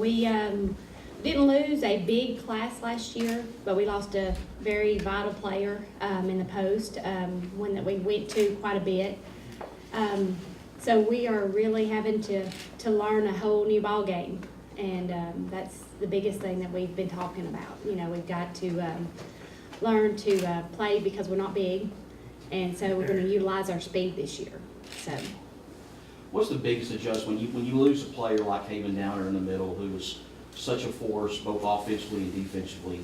We didn't lose a big class last year, but we lost a very vital player in the post, one that we went to quite a bit. So we are really having to learn a whole new ball game, and that's the biggest thing that we've been talking about. You know, we've got to learn to play because we're not big, and so we're going to utilize our speed this year. So. What's the biggest adjustment when you lose a player like Haven Downer in the middle, who was such a force both offensively and defensively,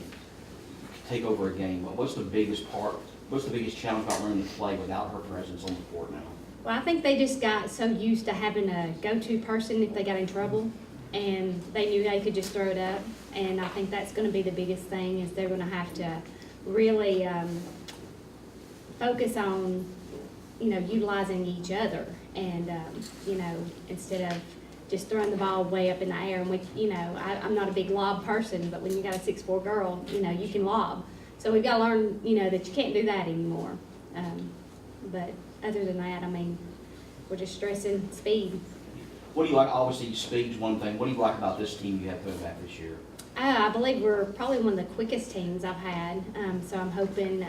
take over a game? What's the biggest part? What's the biggest challenge about learning to play without her presence on the court now? Well, I think they just got so used to having a go-to person if they got in trouble, and they knew they could just throw it up. And I think that's going to be the biggest thing, is they're going to have to really focus on, you know, utilizing each other, and you know, instead of just throwing the ball way up in the air. And I'm not a big lob person, but when you got a 6'4" girl, you know, you can lob. So we've got to learn, you know, that you can't do that anymore. But other than that, I mean, we're just stressing speed. What do you like? Obviously, speed's one thing. What do you like about this team you have coming back this year? I believe we're probably one of the quickest teams I've had. So I'm hoping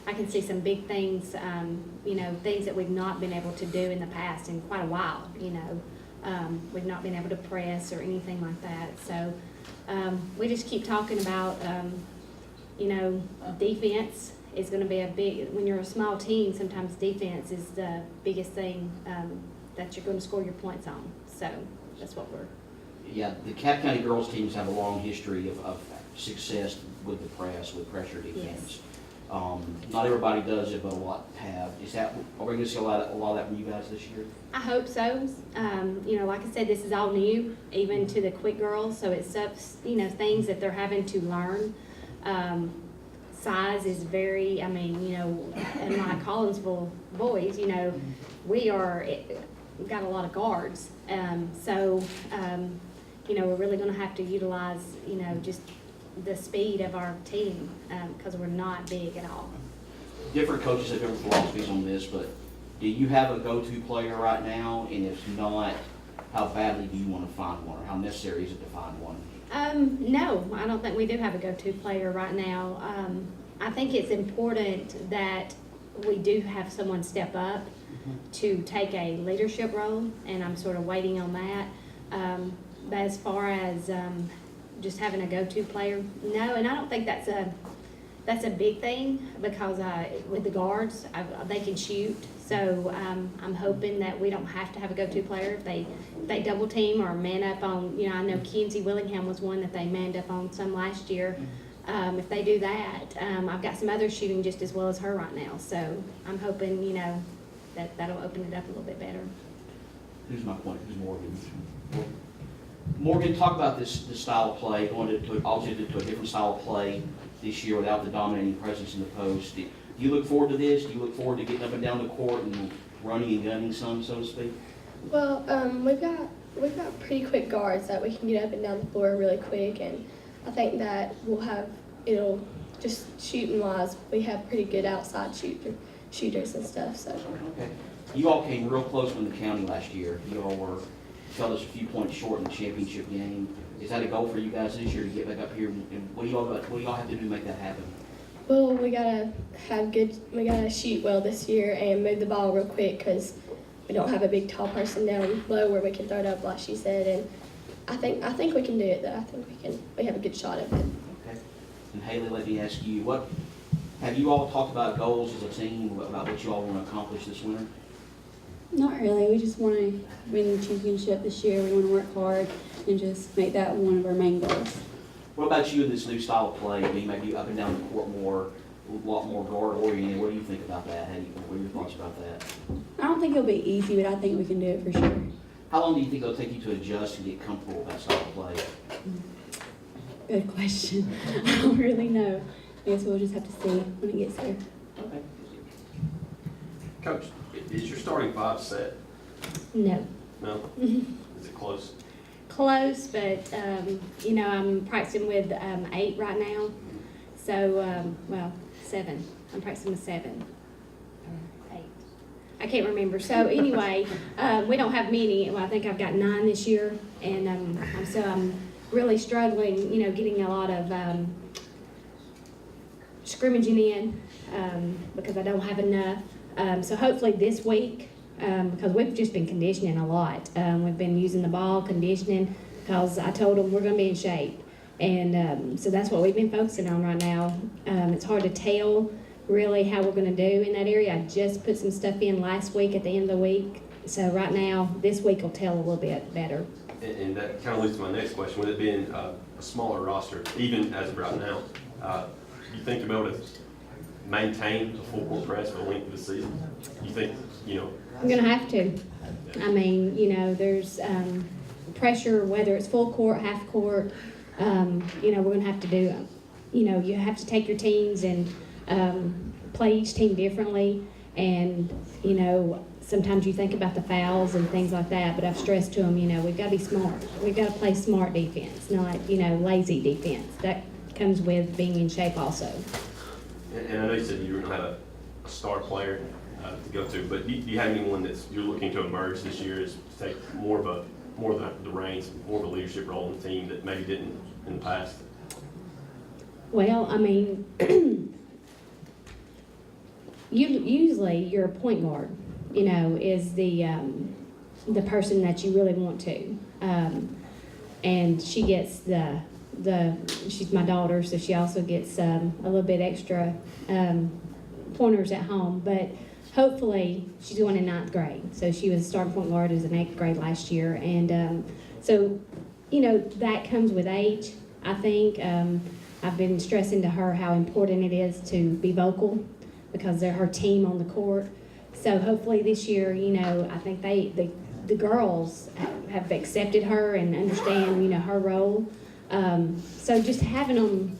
I can see some big things, you know, things that we've not been able to do in the past in quite a while, you know. We've not been able to press or anything like that. So we just keep talking about, you know, defense is going to be a big, when you're a small team, sometimes defense is the biggest thing that you're going to score your points on. So that's what we're. Yeah, the Cap County girls teams have a long history of success with the press, with pressure defense. Yes. Not everybody does it, but a lot have. Are we going to see a lot of that from you guys this year? I hope so. You know, like I said, this is all new, even to the quick girls. So it's you know, things that they're having to learn. Size is very, I mean, you know, in my Collinsville boys, you know, we've got a lot of guards. You know, we're really going to have to utilize, you know, just the speed of our team because we're not big at all. Different coaches have different philosophies on this, but do you have a go-to player right now? And if not, how badly do you want to find one, or how necessary is it to find one? No, I don't think we do have a go-to player right now. I think it's important that we do have someone step up to take a leadership role, and I'm sort of waiting on that. But as far as just having a go-to player, no, and I don't think that's a big thing, because with the guards, they can shoot. So I'm hoping that we don't have to have a go-to player. If they double team or man up on, you know, I know Kenzie Willingham was one that they manned up on some last year. If they do that, I've got some others shooting just as well as her right now. So I'm hoping, you know, that'll open it up a little bit better. Who's my point? Who's Morgan? Morgan, talk about this style of play, going to a different style of play this year without the dominating presence in the post. Do you look forward to this? Do you look forward to getting up and down the court and running and gunning some, so to speak? Well, we've got pretty quick guards that we can get up and down the floor really quick, and I think that it'll just shooting wise, we have pretty good outside shooters and stuff. So. Okay. You all came real close in the county last year. You all fell us a few points short in the championship game. Is that a goal for you guys this year to get back up here? And what do y'all have to do to make that happen? Well, we gotta shoot well this year and move the ball real quick, because we don't have a big tall person down low where we can throw it up like she said. And I think we can do it though. I think we have a good shot at it. Okay. And Haley, let me ask you, what have you all talked about goals as a team, about what you all want to accomplish this winter? Not really. We just want to win the championship this year. We want to work hard and just make that one of our main goals. What about you in this new style of play? You may be up and down the court more, a lot more guard oriented. What do you think about that? What are your thoughts about that? I don't think it'll be easy, but I think we can do it for sure. How long do you think it'll take you to adjust and get comfortable with that style of play? Good question. I don't really know. I guess we'll just have to see when it gets there. Okay. Coach, is your starting five set? No. No? Is it close? Close, but you know, I'm practicing with 8 right now. So, well, 7. I'm practicing with 7 or 8. I can't remember. So anyway, we don't have many. Well, I think I've got 9 this year. And I'm really struggling, getting a lot of scrimmaging in because I don't have enough. So hopefully this week, because we've just been conditioning a lot. We've been using the ball, conditioning, because I told them we're going to be in shape. And so that's what we've been focusing on right now. It's hard to tell really how we're going to do in that area. I just put some stuff in last week at the end of the week. So right now, this week will tell a little bit better. And that kind of leads to my next question. With it being a smaller roster, even as of right now, you think you'll be able to maintain a full court press for the length of the season? You think, I'm going to have to. I mean, there's pressure, whether it's full court, half court, we're going to have to do, you have to take your teams and play each team differently. And, sometimes you think about the fouls and things like that, but I've stressed to them, we've got to be smart. We've got to play smart defense, not, lazy defense. That comes with being in shape also. and I know you said you don't have a star player to go to, but do you have anyone you're looking to emerge this year as to take more of the reins, more of a leadership role in the team that maybe didn't in the past? Well, I mean, usually your point guard, is the person that you really want to. And she gets she's my daughter, so she also gets a little bit extra pointers at home. But hopefully, she's going in 9th grade. So she was starting point guard as an 8th grade last year. And so, that comes with age, I think. I've been stressing to her how important it is to be vocal because they're her team on the court. So hopefully this year, I think the girls have accepted her and understand, her role. So just having them,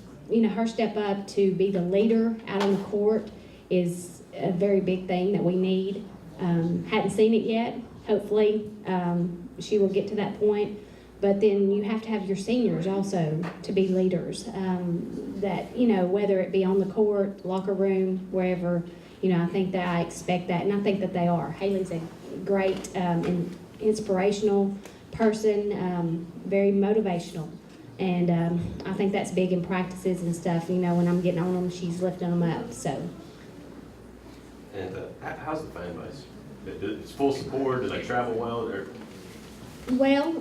her step up to be the leader out on the court is a very big thing that we need. Hadn't seen it yet. Hopefully she will get to that point. But then you have to have your seniors also to be leaders. That, whether it be on the court, locker room, wherever, I think that I expect that, and I think that they are. Haley's a great and inspirational person, very motivational. And I think that's big in practices and stuff. When I'm getting on them, she's lifting them up. So. And how's the fan base? It's full support. Do they travel well? Well,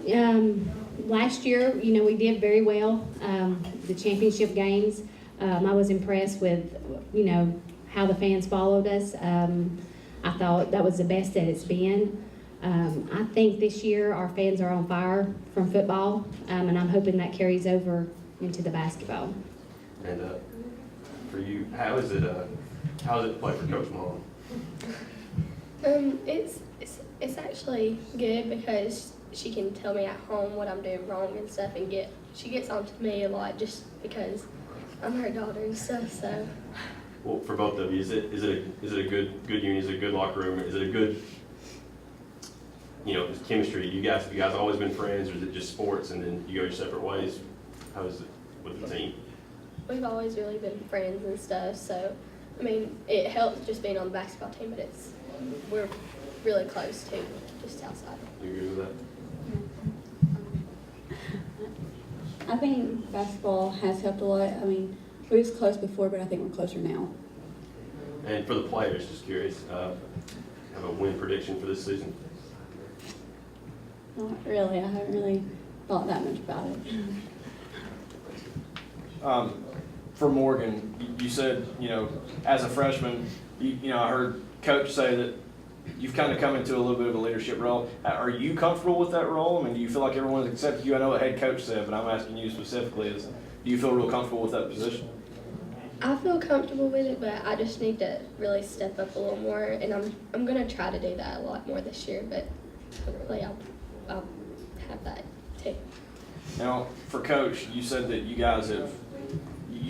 last year, we did very well. The championship games, I was impressed with, how the fans followed us. I thought that was the best that it's been. I think this year our fans are on fire from football, and I'm hoping that carries over into the basketball. And for you, how is it to play for Coach Mullen? It's actually good because she can tell me at home what I'm doing wrong and stuff, and she gets on to me a lot just because I'm her daughter and stuff. So. Well, for both of you, is it a good union? Is it a good locker room? Is it a good chemistry? You guys always been friends, or is it just sports and then you go your separate ways? How is it with the team? We've always really been friends and stuff. So, I mean, it helps just being on the basketball team, but we're really close too, just outside. You agree with that? I think basketball has helped a lot. I mean, we was close before, but I think we're closer now. And for the players, just curious, have a win prediction for this season? Not really. I haven't really thought that much about it. For Morgan, you said, as a freshman, I heard Coach say that you've kind of come into a little bit of a leadership role. Are you comfortable with that role? I mean, do you feel like everyone's accepted you? I know what head coach said, but I'm asking you specifically, do you feel real comfortable with that position? I feel comfortable with it, but I just need to really step up a little more, and I'm gonna try to do that a lot more this year. But hopefully, I'll have that too. Now, for Coach, you said that you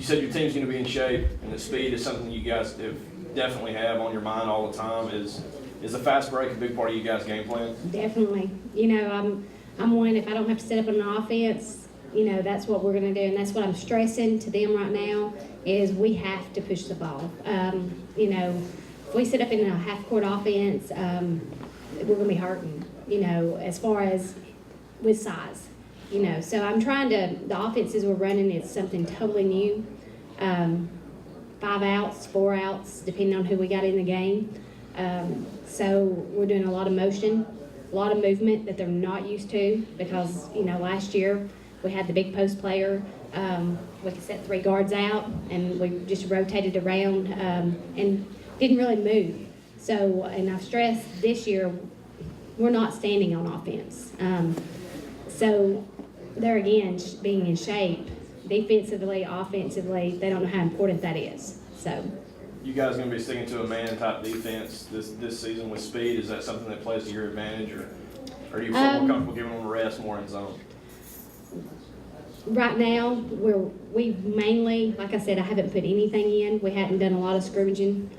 said your team's going to be in shape, and that speed is something you guys definitely have on your mind all the time. Is the fast break a big part of you guys' game plan? Definitely. I'm one, if I don't have to set up an offense, that's what we're going to do. And that's what I'm stressing to them right now is we have to push the ball. If we set up in a half-court offense, we're going to be hurting. As far as with size, you know. So I'm trying to, the offenses we're running is something totally new. 5 outs, 4 outs, depending on who we got in the game. So we're doing a lot of motion, a lot of movement that they're not used to because, you know, last year we had the big post player. We could set 3 guards out and we just rotated around and didn't really move. So, and I've stressed this year, we're not standing on offense. So there again, being in shape, defensively, offensively, they don't know how important that is. So You guys gonna be sticking to a man-type defense this season with speed? Is that something that plays to your advantage, or do you feel more comfortable giving them a rest more in zone? right now, we mainly, like I said, I haven't put anything in. We hadn't done a lot of scrimmaging.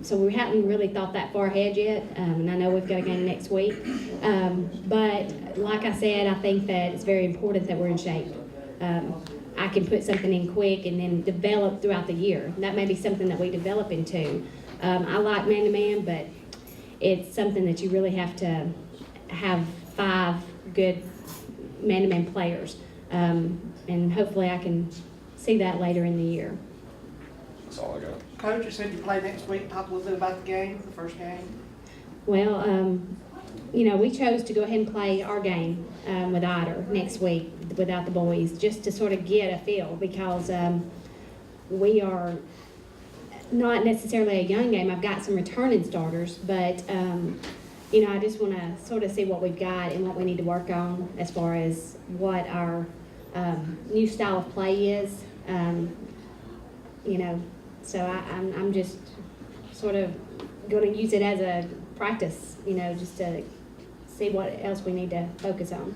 So we hadn't really thought that far ahead yet, and I know we've got a game next week. But like I said, I think that it's very important that we're in shape. I can put something in quick and then develop throughout the year. That may be something that we develop into. I like man-to-man, but it's something that you really have to have 5 good man-to-man players. And hopefully I can see that later in the year. That's all I got. Coach, you said you play next week. Talk a little bit about the game, the first game. Well, you know, we chose to go ahead and play our game with Ider next week without the boys, just to sort of get a feel, because we are not necessarily a young game. I've got some returning starters, but you know, I just want to sort of see what we've got and what we need to work on as far as what our new style of play is. You know, so I'm just sort of going to use it as a practice, you know, just to see what else we need to focus on.